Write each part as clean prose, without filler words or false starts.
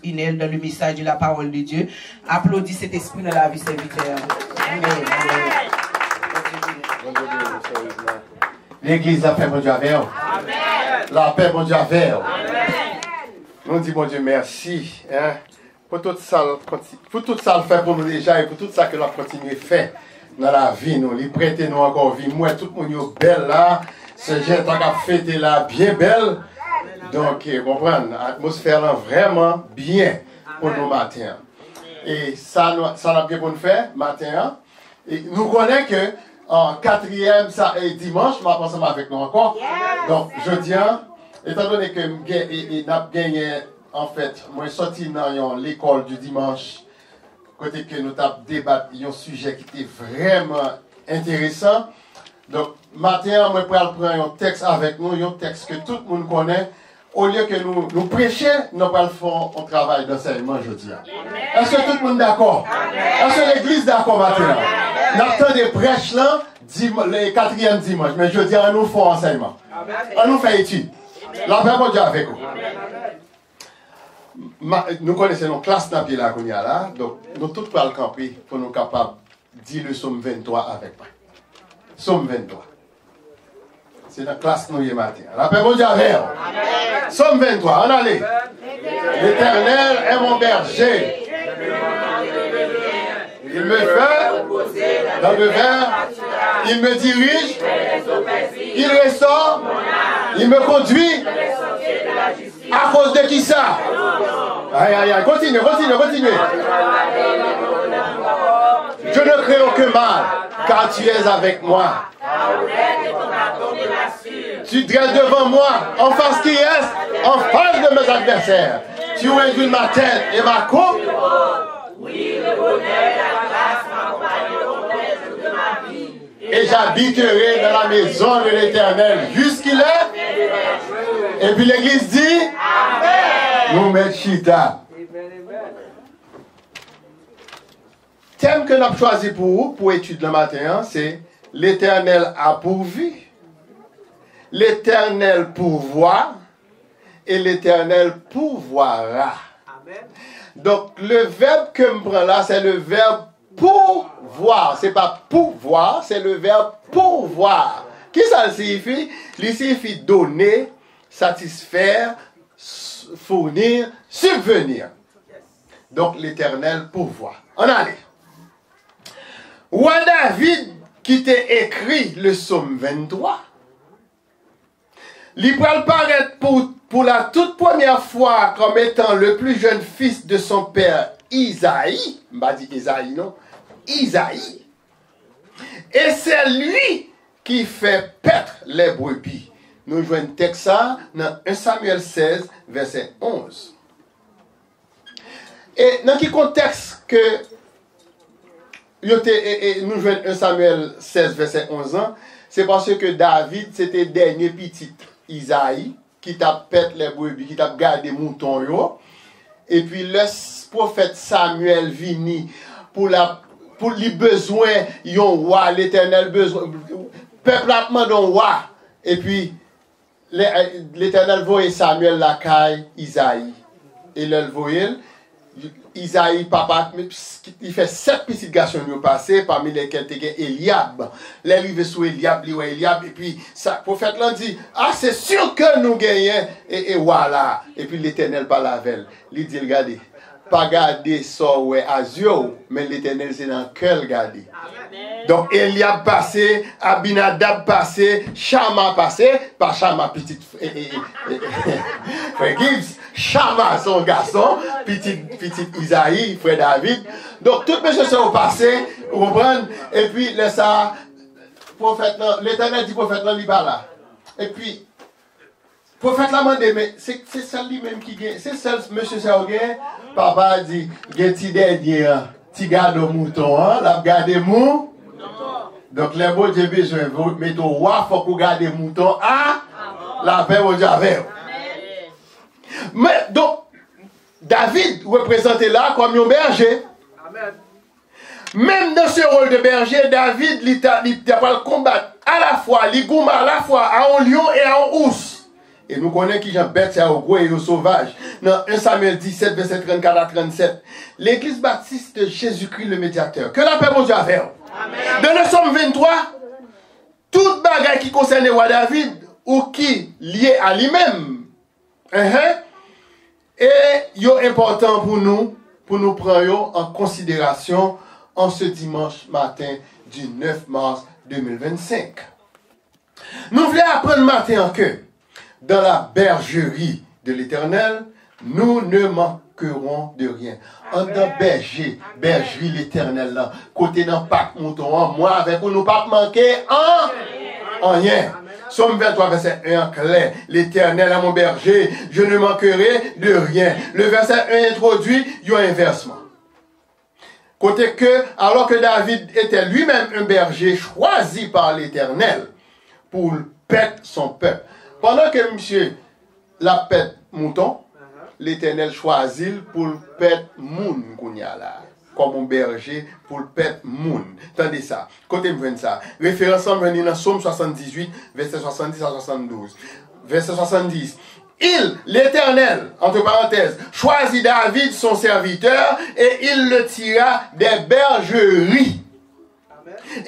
Inel dans le message de la parole de Dieu. Applaudis cet esprit dans la vie serviteur. Amen. L'église, la paix, bon Dieu, avec vous. La paix, bon Dieu, avec vous. Nous disons, bon Dieu, merci. Hein, pour tout ça le fait pour nous déjà et pour tout ça que nous continuons à faire dans la vie. Nous, les prêter nous encore vie. Moi, tout le monde est belle là. Ce jeune temps qu'a fêté là, bien belle. Donc, vous comprenez, l'atmosphère là vraiment bien pour nos matins. Et ça n'a bien pour nous faire, matin. Et nous connaissons que en quatrième dimanche, nous allons ensemble avec nous encore. Donc, je dis, étant donné que nous avons gagné, en fait, moi, sorti dans l'école du dimanche, côté que nous avons débattu un sujet qui était vraiment intéressant. Donc, matin, moi, je vais prendre un texte avec nous, un texte que tout le monde connaît. Au lieu que nous prêchions, nous allons faire un travail d'enseignement, je dis. Est-ce que tout le monde est d'accord? Est-ce que l'église est d'accord maintenant? Nous avons des prêches là, le quatrième dimanche, mais je dis, on nous fait enseignement. On nous fait étude. La paix de Dieu avec vous. Nous connaissons nos classes dans le là, donc nous tous pour le camper pour nous capables de dire le psaume 23 avec moi. Psaume 23. C'est dans la classe nous hier matin. La paix de Dieu avec vous. Psaume 23, on allait. L'Éternel est mon berger. Il me fait dans le vert, il me dirige, il restaure, il me conduit. À cause de qui ça? Aïe, aïe, aïe, continue. Je ne crains aucun mal, car tu es avec moi. Tu dresses devant moi, en face qui est, en face de mes adversaires. Tu réduis ma tête et ma coupe. Oui, le bonheur et la grâce m'accompagneront tous les jours de ma vie. Et j'habiterai dans la maison de l'Éternel jusqu'il est. Et puis l'église dit Amen. Nous mettons chita. Thème que nous avons choisi pour vous, pour étude le matin, c'est l'Éternel a pourvu, l'Éternel pourvoit et l'Éternel pourvoira. Amen. Donc, le verbe que je prends là, c'est le verbe pourvoir. Ce n'est pas pouvoir, c'est le verbe pourvoir. Qu'est-ce que ça signifie? Il signifie donner, satisfaire, fournir, subvenir. Donc, l'Éternel pourvoit. On allait. Roi David, qui t'a écrit le psaume 23, il peut paraître pour la toute première fois comme étant le plus jeune fils de son père Isaïe. Je ne vais pas dire Isaïe, non. Isaïe. Et c'est lui qui fait paître les brebis. Nous jouons un texte dans 1 Samuel 16, verset 11. Et dans quel contexte que nous jouons 1 Samuel 16, verset 11, c'est parce que David, c'était le dernier petit Isaïe qui t'a pète les brebis, qui t'a gardé moutons yo. Et puis le prophète Samuel vini pour les besoins yon roi, l'Éternel besoin peuple a demandé un roi. Et puis l'Éternel voyait Samuel la caille Isaïe. Et le voyait Isaïe, papa, il fait 7 petits garçons qui ont passé, parmi lesquels il y a Eliab. Les arrivé sous Eliab, et puis le prophète l'a dit, ah, c'est sûr que nous gagnons, et voilà. Et puis l'Éternel parle avec elle. Il dit, regardez, pas garder ça, ouais, à yeux, mais l'Éternel, c'est dans le cœur, regardez. Donc Eliab passé, Abinadab passé, Shama passé, pas Shama petite frère Gibbs, Shama son garçon, petite Isaïe, frère David. Donc toutes mes choses sont passées, vous comprenez? Et puis l'Éternel dit prophète là, il va là. Et puis prophète là m'a dit, mais c'est celle lui-même qui gagne, c'est celle monsieur Serguin, papa dit, il petit dernier, petit garde au mouton, la garde mou. Donc, les mots de besoin, vous mettez au roi, il faut que vous gardez les moutons à la paix de Dieu avec vous. Mais, donc, David représenté là comme un berger. Amen. Même dans ce rôle de berger, David, il a pas le combattre à la fois, il goûte à la fois à un lion et à un ours. Et nous connaissons qui j'en bête, c'est au gros et au sauvage. Dans 1 Samuel 17, verset 34 à 37. L'église baptiste de Jésus-Christ le médiateur. Que la paix mon Dieu avec. Dans le Somme 23, toute bagaille qui concerne le roi David ou qui lié à lui-même. Et il est important pour nous prendre en considération en ce dimanche matin du 9 mars 2025. Nous voulons apprendre matin que dans la bergerie de l'Éternel, nous ne manquerons de rien. En dans bergerie l'Éternel là, côté dans Pâques mouton, moi avec vous, nous pas manquer en rien. Somme 23, verset 1 clair. L'Éternel est mon berger, je ne manquerai de rien. Le verset 1 introduit, il y a un inversement. Côté que, alors que David était lui-même un berger choisi par l'Éternel pour paître son peuple. Pendant que monsieur la pète mouton, l'Éternel choisit pour paître moun kounya là. Comme un berger pour le pète moun. Attendez ça. Côté me ça. Référence en venir dans Somme 78, verset 70 à 72. Verset 70. Il, l'Éternel, entre parenthèses, choisit David, son serviteur, et il le tira des bergeries.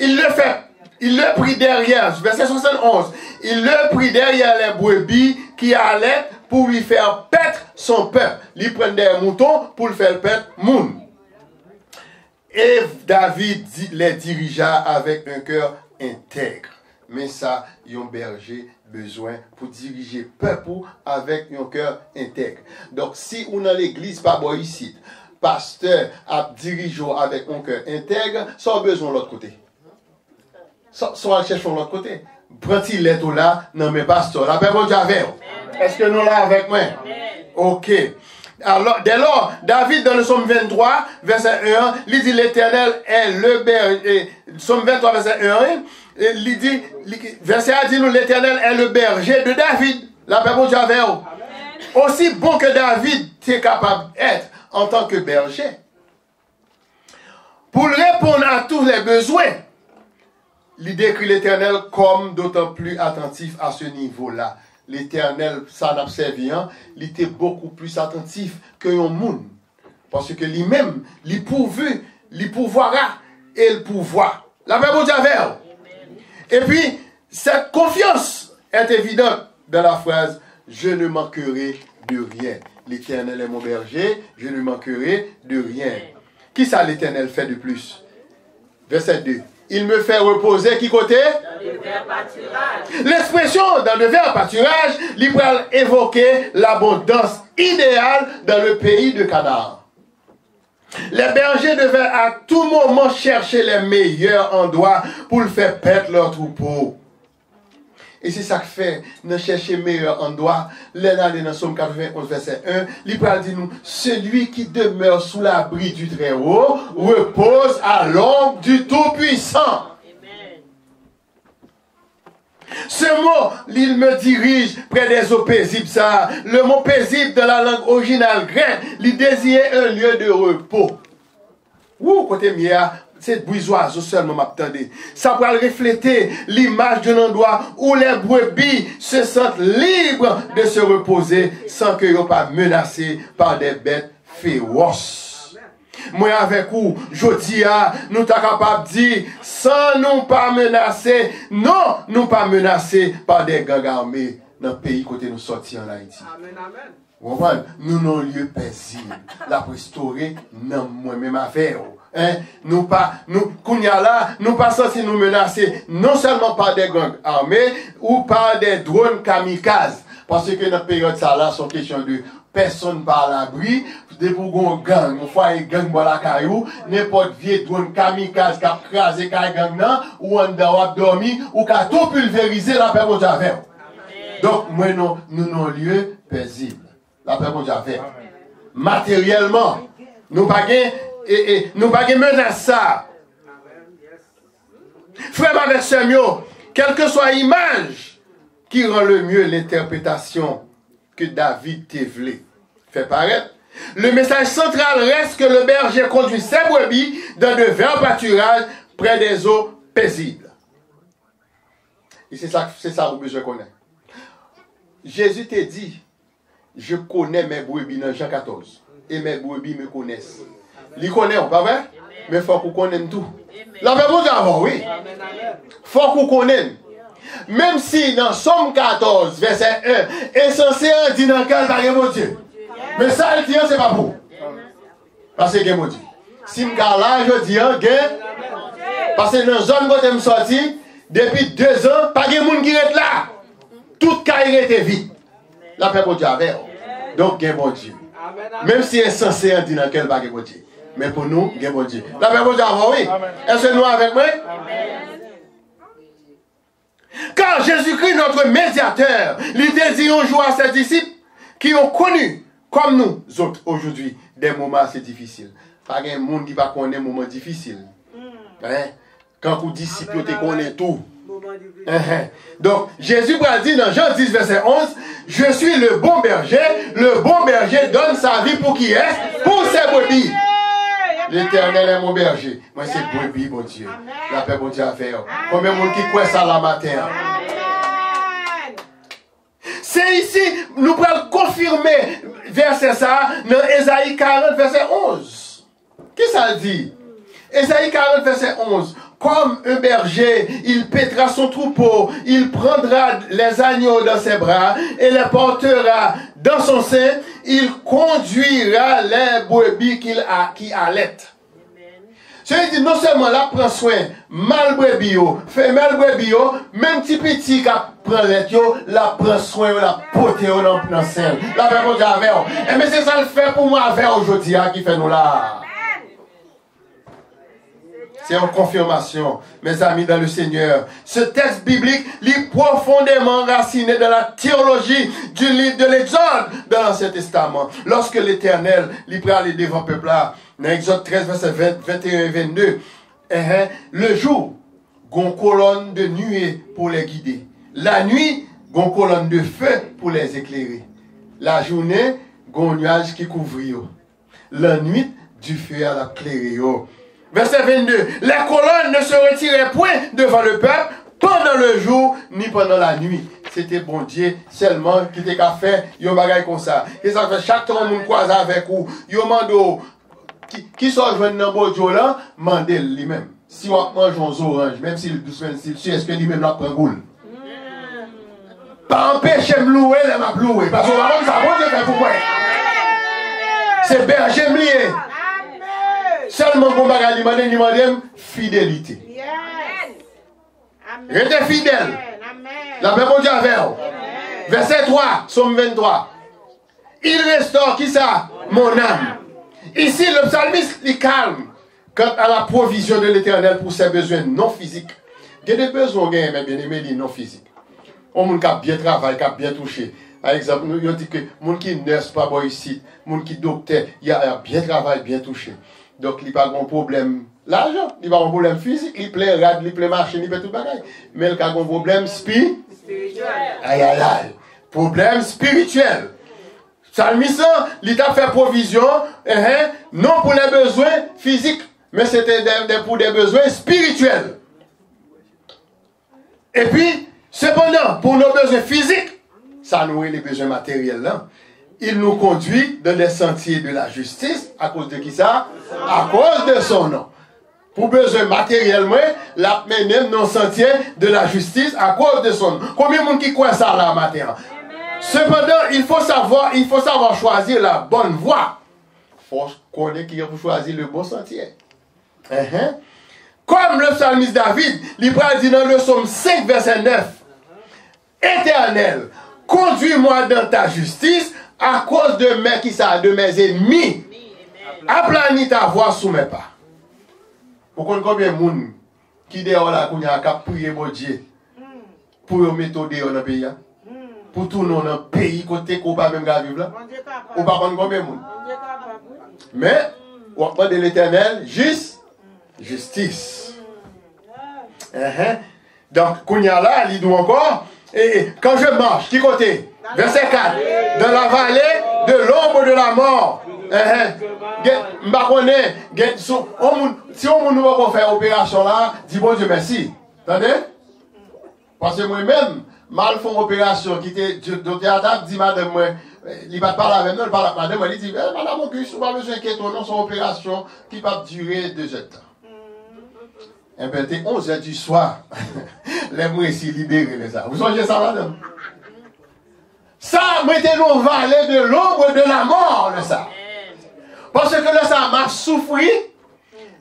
Il le prit derrière, verset 71, il le prit derrière les brebis qui allaient pour lui faire paître son peuple. Il prend des moutons pour le faire paître moun. Et David les dirigea avec un cœur intègre. Mais ça, il y a un berger besoin pour diriger le peuple avec un cœur intègre. Donc, si on a l'église, pas bon ici, pasteur a dirigé avec un cœur intègre, ça a besoin de l'autre côté. Ça va chercher de l'autre côté. Prends-il les tout là, non mais pasteur, la paix bon Dieu avec. Est-ce que nous là avec moi? Ok. Alors, dès lors, David dans le Somme 23, verset 1, il dit l'Éternel est le berger. Somme 23, verset 1, il dit, verset 1 dit nous l'Éternel est le berger de David. La paix bon Dieu avec. Aussi bon que David est capable d'être en tant que berger, pour répondre à tous les besoins, il décrit l'Éternel comme d'autant plus attentif à ce niveau-là. L'Éternel, ça n'a servi, il était beaucoup plus attentif que un monde. Parce que lui-même, il pourvu, il pourvoira et il pourvoit. La paix bon Dieu avec. Et puis, cette confiance est évidente dans la phrase « Je ne manquerai de rien ». L'Éternel est mon berger, je ne manquerai de rien. Qui ça l'Éternel fait de plus? Verset 2. Il me fait reposer, qui côté? Dans le vert pâturage. L'expression dans le vert pâturage, il va évoquer l'abondance idéale dans le pays de Canaan. Les bergers devaient à tout moment chercher les meilleurs endroits pour faire paître leur troupeau. Et c'est ça que fait, nous chercher meilleur endroit. Là, dans Somme 91, verset 1, l'Ibral dit nous, celui qui demeure sous l'abri du Très-Haut repose à l'ombre du Tout-Puissant. Ce mot, il me dirige près des eaux paisibles. Ça. Le mot paisible dans la langue originale grecque, il désignait un lieu de repos. Ouh, côté mia, c'est bourgeois seulement m'attendez. Ça pourra refléter l'image d'un endroit où les brebis se sentent libres de se reposer sans qu'ils soient pas menacés par des bêtes féroces. Moi avec vous, je dis, nous sommes capables de dire, sans nous pas menacer, non, nous pas menacés par des gangs armés dans le pays côté nous sortis en Haïti. Amen, amen. Nous n'avons lieu paisible. La restaurer, non, moi-même affaire. Nous pas, nous pas censés nous menacer, non seulement par des gangs armés, ou par des drones kamikazes. Parce que dans la période ça là, c'est question de personne par l'abri, de pour un gang, on fait un gang dans la caillou, n'importe vieux drone kamikaze qui a crasé un gang là, ou on doit dormir, ou qui a tout pulvérisé la paix au Javel. Donc, moi, nous n'avons lieu paisible. La paix au Javel. Matériellement, nous pas nous pas menace ça. Frère avec Samuel, quelle que soit l'image qui rend le mieux l'interprétation que David t'a voulu fait paraître, le message central reste que le berger conduit ses brebis dans de verts pâturages près des eaux paisibles. Et c'est ça que vous besoin connaître. Jésus t'a dit, je connais mes brebis dans Jean 14. Et mes brebis me connaissent. Ils connaissent, pas vrai? Mais il faut qu'on connaisse tout. La même chose avant, oui. Il faut qu'on connaisse. Même si dans Somme 14, verset 1, insensé dit dans quel bagage mon Dieu. Mais ça, il dit, c'est pas pour. Parce que mon Dieu. Si je là, je dis, parce que dans la zone où je suis sorti, depuis 2 ans, pas de monde qui est là. Tout carrière était vide. La paix pour Dieu avec. Donc, bon Dieu. Même si insensé dit dans quel bagage mon Dieu. Mais pour nous, bon Dieu. La paix pour Dieu avec, oui. Est-ce que nous avec moi? Car Jésus-Christ, notre médiateur, l'idée dit un jour à ses disciples qui ont connu, comme nous autres aujourd'hui, des moments assez difficiles. Pas de monde qui va connaître des moments difficiles. Hein? Quand vous disciples, vous connaissez tout. Donc, Jésus va dire dans Jean 10, verset 11, je suis le bon berger donne sa vie pour qui est? Pour ses brebis. L'Éternel est mon berger. Moi, c'est brebis, mon Dieu. La paix, mon Dieu, à faire. Combien de monde qui croit ça la matin? C'est ici, nous pouvons confirmer verset ça dans Ésaïe 40, verset 11. Qu'est-ce que ça dit? Ésaïe 40, verset 11. Comme un berger, il paîtra son troupeau, il prendra les agneaux dans ses bras et les portera dans son sein, il conduira les brebis qui allaitent. C'est-à-dire, non seulement là, prend soin, mal brebis, femelle brebis, même petit qui prend les la prend soin, la pote dans le sein. La fait pour Dieu avec. Et mais c'est ça le fait pour moi avec aujourd'hui, qui fait nous là. C'est en confirmation, mes amis dans le Seigneur. Ce texte biblique lit profondément raciné dans la théologie du livre de l'Exode dans l'Ancien Testament. Lorsque l'Éternel lui prend les devant le peuple là, dans Exode 13, verset 21 et 22, le jour, gon colonne de nuée pour les guider. La nuit, gon colonne de feu pour les éclairer. La journée, gon nuage qui couvre. La nuit, du feu à la clairer. Verset 22. Les colonnes ne se retiraient point devant le peuple pendant le jour ni pendant la nuit. C'était bon Dieu seulement qui était qu'à faire un bagage comme ça. Et ça fait chaque temps qu'on croise avec vous. Yo mando qui sont joints dans bon Dieu là, mandez lui-même. Si on mange un orange, même s'il est-ce que lui-même la prend goule. Pas empêcher me louer, elle m'a loué. Parce que ça bon Dieu fait pour moi. C'est berger lié. Seulement pour me demander fidélité. Restez fidèle. La même Dieu avec vous. Verset 3, Somme 23. Il restaure qui ça? Mon âme. Ici, le psalmiste est calme quant à la provision de l'Éternel pour ses besoins non physiques. Il y a des besoins, mais bien aimé, non physiques. On a bien travaillé, qui a bien touché. Par exemple, nous dit que les gens qui ne sont pas ici, les gens qui docteur, il a bien travaillé, bien touché. Donc, il n'y a pas de problème l'argent, il n'y a pas de problème physique, il plaît rad, il plaît machine, il plaît tout bagaille. Mais il y a un problème spirituel. Aïe, aïe, aïe. Problème spirituel. Psalmiste, il a fait provision, non pour les besoins physiques, mais c'était pour des besoins spirituels. Et puis, cependant, pour nos besoins physiques, ça nous est les besoins matériels là. Il nous conduit dans les sentiers de la justice. À cause de qui ça? À cause de son nom. Pour besoin matériellement, la mené dans le sentier de la justice à cause de son nom. Combien de monde qui croit ça là matin? Cependant, il faut savoir choisir la bonne voie. Il faut connaître qui pour choisir le bon sentier. Comme le psalmiste David, il dit dans le psaume 5, verset 9. Éternel, conduis-moi dans ta justice à cause de mes ennemis. Aplanis ta voix sous mes pas. Pourquoi combien de monde qui dehors là qu'on a prié mon Dieu pour mettre dehors dans le pays, pour tourner dans le pays côté qu'on pas même vivre là. Ou pas combien de monde. Mais on parle de l'Éternel justice. Donc qu'on y a là, il dit encore. Et quand je marche, qui côté? Verset 4. Dans la vallée de l'ombre de la mort. Si on ne va pas faire opération là, dis bon Dieu merci. Attendez? Parce que moi-même, mal font opération, qui était, docteur Adam dit, madame, moi, il va parler avec nous, il parle avec madame, il dit, madame Auguste, vous n'avez pas besoin d'inquiéter, non, son opération qui va durer 2 heures de temps. Et bien, c'était 11 heures du soir, les mots ici libérés, les ça. Vous songez ça, madame? Ça, mettez-nous vallée de l'ombre de la mort, le ça. Parce que là, ça m'a souffert.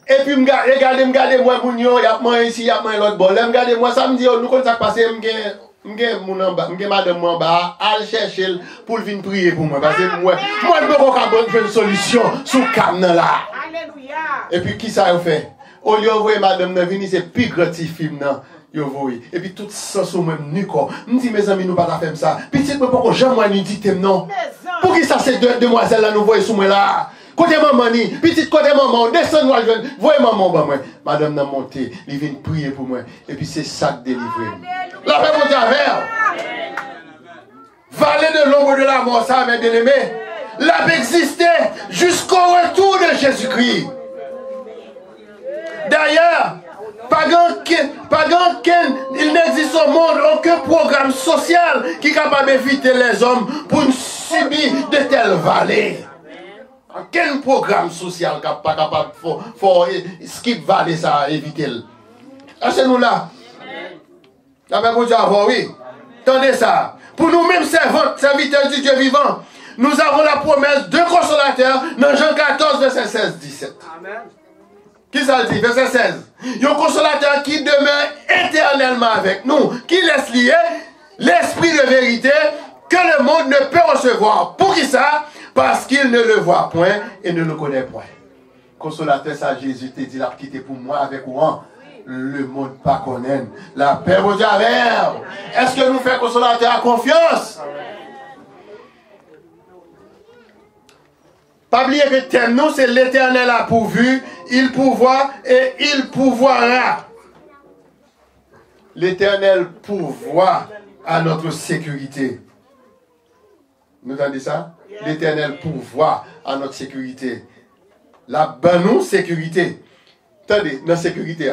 Et puis, regardez, moi, il y a moi ici, il y a moi l'autre bord. Regardez, moi, ça me dit, nous, quand ça passe, je madame en bas, à chercher pour venir prier pour moi. Parce que moi, je ne peux pas faire une solution sous le cam là. Alléluia. Et puis, qui ça a fait? Au lieu de voir madame venir, c'est plus grand film, non? Et puis tout ça sur même nu quoi. Me dit mes amis nous pas faire ça. Petit peu pourquoi jamais nous dit non. Pour qui ça c'est demoiselles là nous voyez sous moi là. Côté maman ni, petite côté maman, descend moi jeune, voyez maman ba moi. Madame n'a monté, il vient prier pour moi et puis c'est ça qui délivre. La paix mon Dieu avec. Vallée de l'ombre de la mort ça mes bien-aimés. La paix existait jusqu'au retour de Jésus-Christ. D'ailleurs, il n'existe au monde aucun programme social qui est capable d'éviter les hommes pour subir de telles vallées. Aucun programme social qui n'est pas capable de skip vallée ça éviter. Achetez-nous là. La paix pour Dieu avoir, oui. Attendez ça. Pour nous-mêmes serviteurs du Dieu vivant, nous avons la promesse de consolateur dans Jean 14, verset 16-17. Amen. Qui ça dit? Verset 16. Il y a un consolateur qui demeure éternellement avec nous, qui laisse lier l'esprit de vérité que le monde ne peut recevoir. Pour qui ça? Parce qu'il ne le voit point et ne le connaît point. Consolateur, ça Jésus te dit, il a quitté pour moi avec moi. Le monde pas connaît. La paix vous dit. Est-ce que nous faisons consolateur à confiance? Pas oublier que thème nous, c'est l'Éternel a pourvu, il pourvoit et il pourvoira. L'Éternel pourvoit à notre sécurité. Vous entendez ça? L'Éternel pourvoit à notre sécurité. La bonne sécurité. Attendez, dans la sécurité,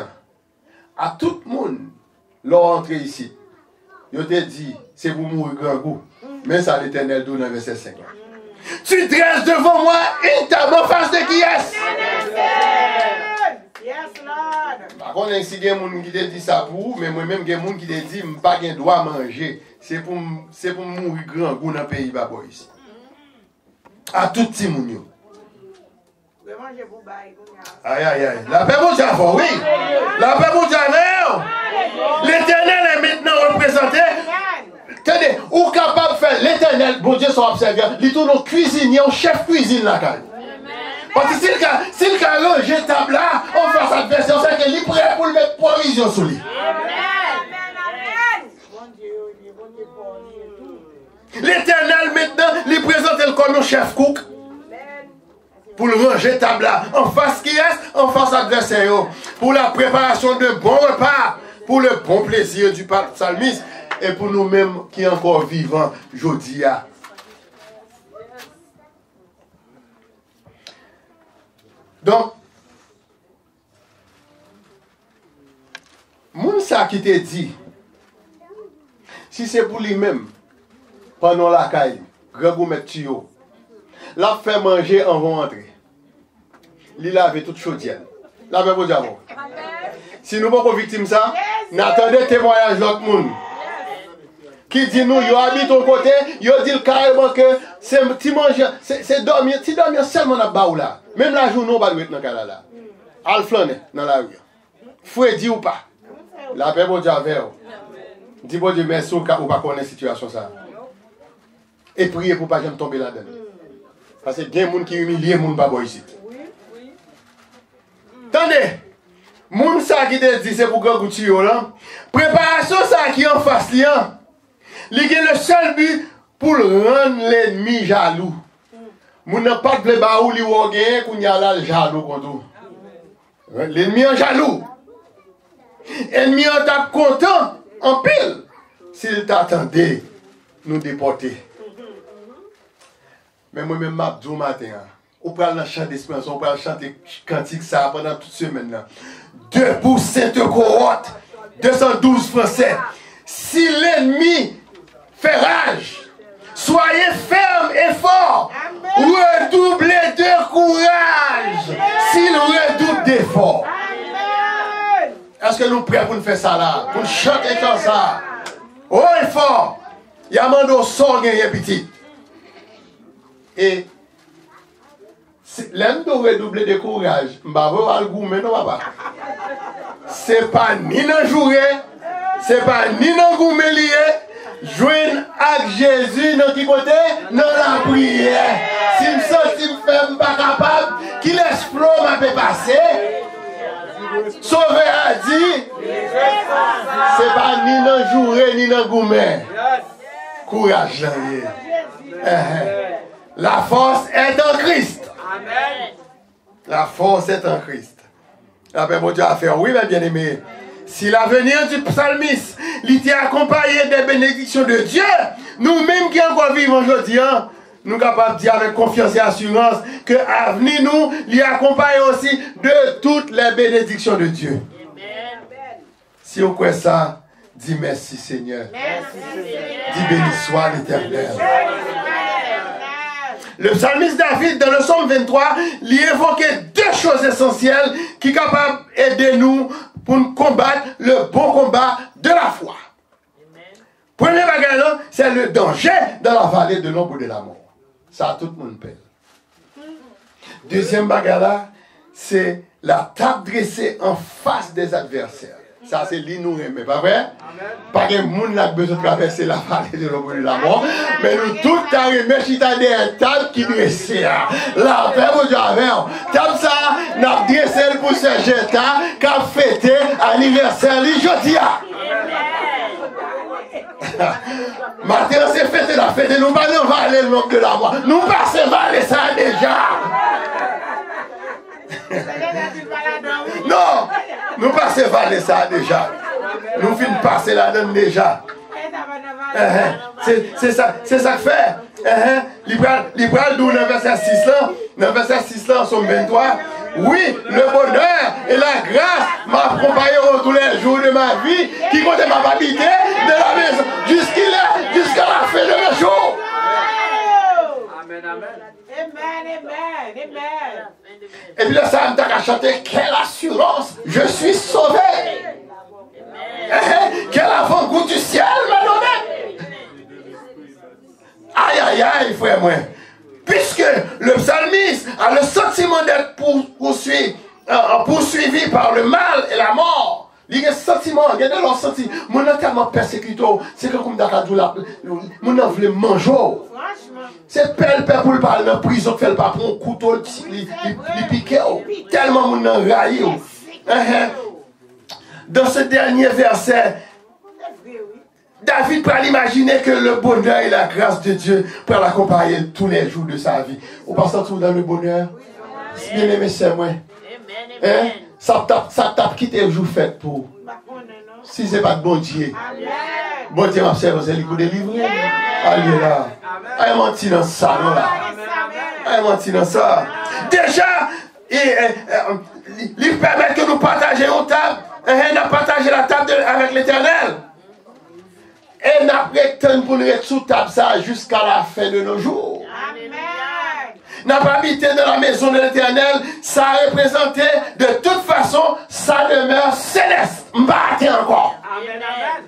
à tout le monde, leur entrée ici, je te dis, c'est pour mourir grand goût. Mais ça, l'Éternel donne dans verset 5. Tu dresses devant moi une table en face de qui est-ce? Yes, Lord. Par contre, si il y a des gens qui te disent ça pour vous, mais moi-même, il y a des gens qui te disent que je n'ai pas de droit à manger. C'est pour mourir grand goût dans le pays bas ici. À tout petit monde. Aïe, aïe, aïe. La paix pour Dieu, oui. La paix pour Dieu, l'Éternel est maintenant représenté. Tenez, ou capable de faire l'Éternel, bon Dieu, son observateur, il tourne au cuisinier, au chef cuisine la caille. Parce que si le cas rangé table là, on fait cette version, c'est qu'il est prêt pour le mettre provision sur lui. L'Éternel maintenant, il présente comme un chef cook. Pour le ranger table là, en face qui est, en face adversaire. Pour la préparation de bons repas, pour le bon plaisir du psalmiste. Et pour nous-mêmes qui sommes encore vivants, aujourd'hui. Donc, Mounsa qui te dit, si c'est pour lui-même, pendant la caille, grand mettre tuyau, l'a fait manger en rentrée. Il lave toute chaudière. La même chose. Si nous ne sommes pas victimes de ça, n'attendez témoignage de l'autre monde. Qui dit nous, ils habitent au côté, ils disent carrément que c'est dormir seulement dans le bas là. Même la journée, on va le mettre dans le cas là. Al flâner dans la rue. Fouet ou pas. La paix, bon Dieu, avec vous. Dis bon Dieu, merci ou pas connaître la situation ça. Et priez pour ne pas jamais tomber là-dedans. Parce que il y a des gens qui humilient les gens pas ici. Attendez, moun ça qui te dit c'est pour grand goût là. Préparation ça qui en face là. Il est le seul but pour rendre l'ennemi jaloux. Moun n'a pas de blé ou li ou gagner qu'on y a là jaloux contre. L'ennemi est jaloux. L'ennemi est content en pile s'il t'attendait nous déporter. Mais moi-même, je dis matin, on parle dans le chant d'expansion, on parle chanter cantique ça pendant toute semaine. Debout, Sainte Cohorte, 212 Français. Si l'ennemi fait rage, soyez fermes et forts. Redoublez de courage s'il redouble d'efforts. Est-ce que nous sommes prêts pour nous faire ça là? Pour nous chanter comme ça? Oh, et fort! Il y a un mando son gagné petit. Et l'un de redoubler de courage, c'est pas ni dans journée, c'est pas ni dans gourmet lié. Joindre avec Jésus dans qui côté? Dans la prière. Si je sens si je ne suis pas capable, qu'il laisse flot m'a fait passer. Sauver a dit, c'est pas ni dans journée ni dans gourmet. Courage, la force est en Christ. La force est en Christ. La paix, mon Dieu, a fait. Oui, mes bien-aimés. Si l'avenir du psalmiste l'était accompagné des bénédictions de Dieu, nous-mêmes qui encore vivons aujourd'hui, nous sommes capables de dire avec confiance et assurance que l'avenir nous l'y accompagne aussi de toutes les bénédictions de Dieu. Amen. Si on croit ça, dis merci Seigneur. Dis béni soit l'Éternel. Le psalmiste David, dans le psaume 23, il évoquait deux choses essentielles qui sont capables d'aider nous pour nous combattre le bon combat de la foi. Premier bagage, c'est le danger dans la vallée de l'ombre de la mort. Ça, tout le monde paie. Deuxième bagage, c'est la table dressée en face des adversaires. Ça, c'est l'inouïmé, pas vrai? Pas que monde n'a besoin de traverser la vallée de l'ombre de la mort, mais nous tous t'arrivons, si t'as des tables qui dressent. La paix, vous avez. Table ça, n'a dressé pour ce jeta, qui a fêté anniversaire aujourd'hui. Matin, c'est fêté la fête, nous pas dans la vallée de l'ombre de la mort. Nous passons vallée ça déjà. Non, nous passons vallée ça déjà. Nous finissons passer là-dedans déjà. C'est ça que fait. L'Ibral d'où le verset 6 là, le verset 6 là, en somme 23. Oui, le bonheur et la grâce m'accompagneront tous les jours de ma vie, qui compte ma habiter de la maison jusqu'à la fin de mes jours. Amen, amen. Amen. Et puis le psalme t'a chanté, quelle assurance, je suis sauvé. Quel avant-goût du ciel m'a donné. Aïe, aïe, aïe, frère, moi. Puisque le psalmiste a le sentiment d'être poursuivi par le mal et la mort. Il y a un sentiment, il y a de leur sentiment. Mon a tellement persécuté, c'est que comme Dakadou, mon a voulu manger. C'est pelle pour le parler dans la prison, fait le pas pour un couteau, il piquait. Tellement mon a raillé. Dans ce dernier verset, David peut imaginer que le bonheur et la grâce de Dieu peuvent l'accompagner tous les jours de sa vie. On passe tout dans le bonheur. Bien aimé, c'est moi. Ça tape quitter le jour fait pour. Si ce n'est pas de bon Dieu. Bon Dieu m'a servi, c'est lui qui délivre. Allez là. Allez mentir dans ça, non là. Allez mentir dans ça. Déjà, il permet que nous partagions une table. Et nous partageons la table avec l'Éternel. Et nous prétendons pour nous être sous table ça jusqu'à la fin de nos jours. Amen. N'a pas habité dans la maison de l'Éternel, ça a représenté de toute façon sa demeure céleste. M'battez encore. Amen. Amen.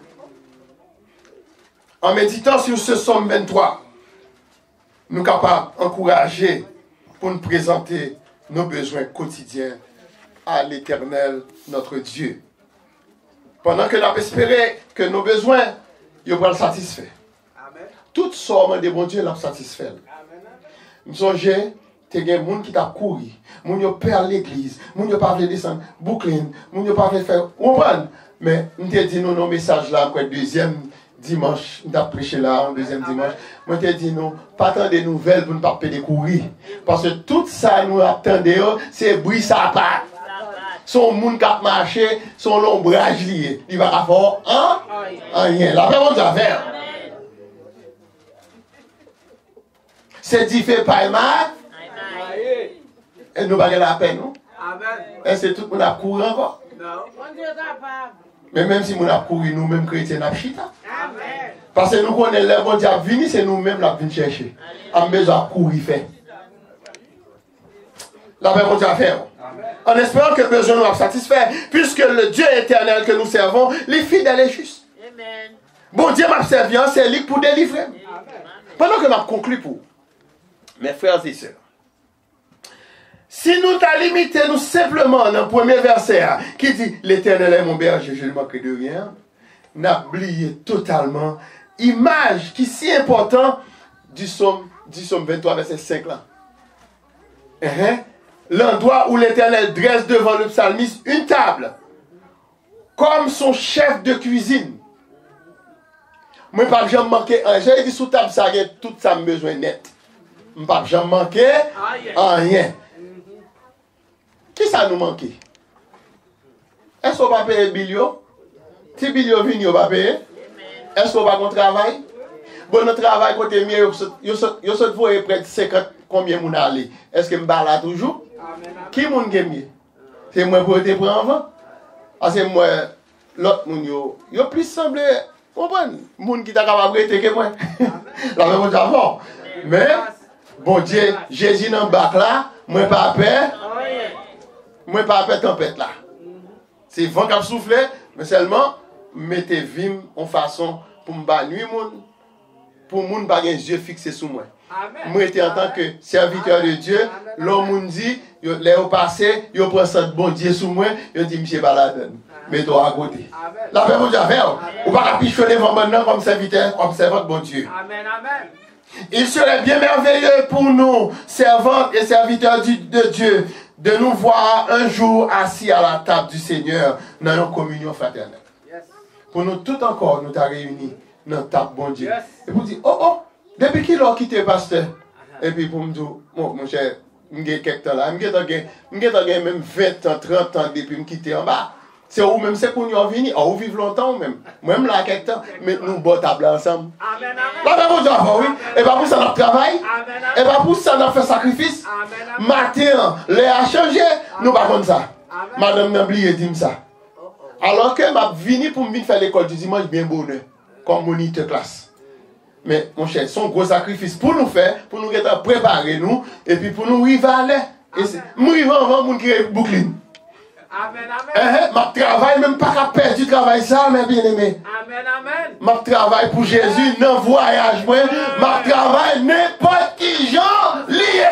En méditant sur ce psaume 23, nous sommes capables d'encourager pour nous présenter nos besoins quotidiens à l'Éternel, notre Dieu. Pendant que nous avons espéré que nos besoins, ils vont le satisfaire. Toutes sortes de bon Dieu l'ont satisfait. Nous sommes il y a des gens qui ont couru, ils ont perdu l'église, ils n'ont pas fait descendre, Brooklyn, ils n'ont pas fait faire. Mais nous avons dit nos messages là, le deuxième dimanche, nous avons prêché là, le deuxième dimanche. Moi, je dit non, pas tant de nouvelles pour ne pas courir. Parce que tout ça, nous attendons, c'est bruit, ça part. Son monde qui a marché, son ombrage lié. Il va avoir rien. La paix, on va faire. C'est dit fait pas mal. Et nous baguons la paix, non? Et c'est tout le monde a couru encore. Non. Mais même si nous avons couru, nous-mêmes chrétiens, nous avons chita. Parce que nous connaissons les bons diables venus, c'est nous-mêmes qui venons chercher. En besoin de courir faire. La paix bon Dieu à faire. En espérant que le besoin nous a satisfait, puisque le Dieu éternel que nous servons, les fidèles et justes. Bon Dieu m'a servi, c'est lui pour délivrer. Pendant que je conclue pour mes frères et sœurs, si nous t'as limité nous simplement dans le premier verset qui dit l'Éternel est mon berger, je ne manquerai de rien, nous avons oublié totalement l'image qui est si importante du psaume 23 verset 5 là. L'endroit où l'Éternel dresse devant le psalmiste une table comme son chef de cuisine. Moi, je ne vais pas manquer un. J'ai dit sous table, ça a tout ça besoin net. Je ne vais pas manquer rien. Qui ça nous manque? Est-ce qu'on va payer Bilio? Si Bilio vient, on va payer. Est-ce qu'on va travailler? Bon, notre travail, côté mieux, vous voyez près de 50 combien vous allez. Est-ce que je vais là toujours? Qui est mieux? C'est moi pour te prendre? C'est moi, l'autre, yo plus semblé. Comprenez? Moun qui t'a capable de que moi. La même chose avant. Mais, bon Dieu, Jésus dans le bac là, moi pas peur. Moi pas peur tempête là. C'est vent qui a soufflé, mais seulement, mettez vim en façon pour me battre nuit, pour moun pas les yeux fixés sur moi. Moi j'étais en tant que serviteur de Dieu, l'homme dit, les au passé, il prend ça de bon Dieu sur moi, il dit, monsieur Baladon. Mais toi à côté. La paix vous a fait. Ou pas pichonner maintenant comme serviteur, comme servant de bon Dieu. Amen, amen. Il serait bien merveilleux pour nous, servants et serviteurs de Dieu, de nous voir un jour assis à la table du Seigneur dans une communion fraternelle. Yes. Pour nous tout encore, nous t'avons réunis dans la table bon Dieu. Yes. Et pour dire, oh, depuis qu'il a quitté le pasteur. Et puis pour me dire, mon cher, je suis quelques temps là, je suis même 20 ans, 30 ans depuis que je quitté en bas. C'est où même c'est qu'on y a venu, on vit longtemps même. Même là, quelques temps, mais nous bon table ensemble. Amen, amen. Là, vous avez oui. Et pas pour ça, notre travail. Et pas pour ça, notre fait sacrifice. Matin, les a changé. Nous, pas comme ça. Madame n'a oublié de dire ça. Alors que m'a venu pour me faire l'école du dimanche bien bonheur, comme moniteur classe. Mais, mon cher, c'est un gros sacrifice pour nous faire, pour nous préparer nous, et puis pour nous arriver à l'air. Et nous arrivons avant mon qui est boucline. Amen, amen. Ma travail, même pas qu'à perdre du travail, ça, mes bien-aimés. Amen, amen. Ma travail pour Jésus, non voyage, moi. Ma travail, n'importe qui genre lié.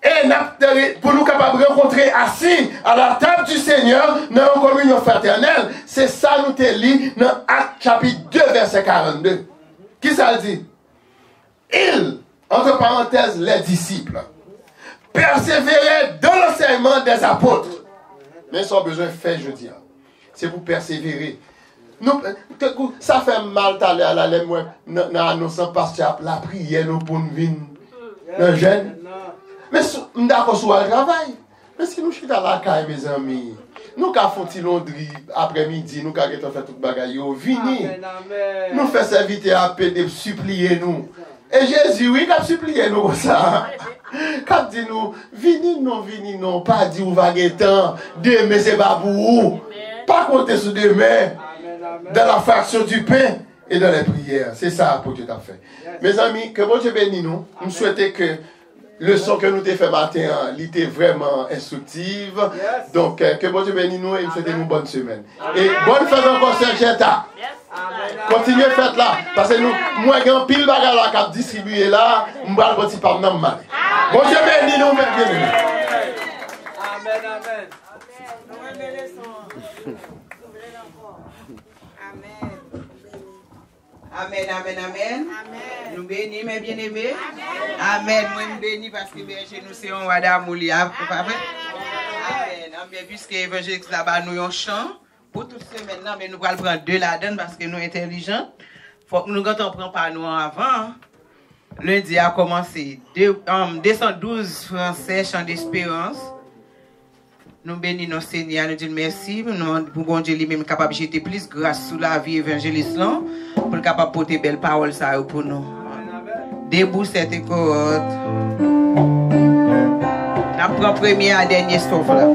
Et pour nous capables de rencontrer assis à la table du Seigneur dans une communion fraternelle, c'est ça nous te lit dans Actes chapitre 2, verset 42. Qui ça dit? Il, entre parenthèses, les disciples, persévéraient dans l'enseignement des apôtres. Mais ils ont besoin de faire, je dis. C'est pour persévérer. Nous, ça fait mal d'aller à la lèvre, dans l'annonçant pasteur, la prière, nous pour nous venir dans le jeûne. Mais nous d'accord sur le travail. Mais si nous sommes dans la caille, mes amis, nous avons fait Londres après-midi, nous avons fait tout le bagaille. Vini. Nous faisons serviteur à paix de supplier nous. Et Jésus, oui, il a supplié nous ça. Quand dit nous, vini non, pas dit ou vaguetant, demain c'est pas pour vous. Pas compter sur demain, dans la fraction du pain et dans les prières. C'est ça pour Dieu t'a fait. Mes amis, que bon Dieu bénisse nous. Nous souhaitons que le son que nous avons fait matin, il était vraiment instructive. Donc, que bon Dieu bénisse nous et nous souhaitons une bonne semaine. Et bonne fête encore, Saint-Jeta. Continuez à faire là. Parce que nous, moi, j'ai un pile bagarre là qui a distribué là. Je vais le petit par nom mal. Bon Dieu bénisse nous, bien. Amen, amen. Amen, amen, amen. Nous bénissons, mes bien-aimés. Amen. Moi, je bénis parce que chez nous, c'est un Wada Mouli. Amen. Amen. Puisque l'évangéliste là-bas, nous avons un chant. Pour toute semaine, mais nous allons prendre deux là-dedans parce que nous sommes intelligents. Il faut que nous ne prenions pas nous avant. Lundi a commencé. 212 Français, chant d'espérance. Nous bénissons nos Seigneur, nous disons merci. Nous pour bon Dieu lui-même capable de jeter plus grâce sur la vie évangéliste pour le capable de porter belle parole ça pour nous. Debout cette cohorte. On prend premier et dernier strophe là.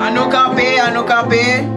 À nous camper, à nous camper.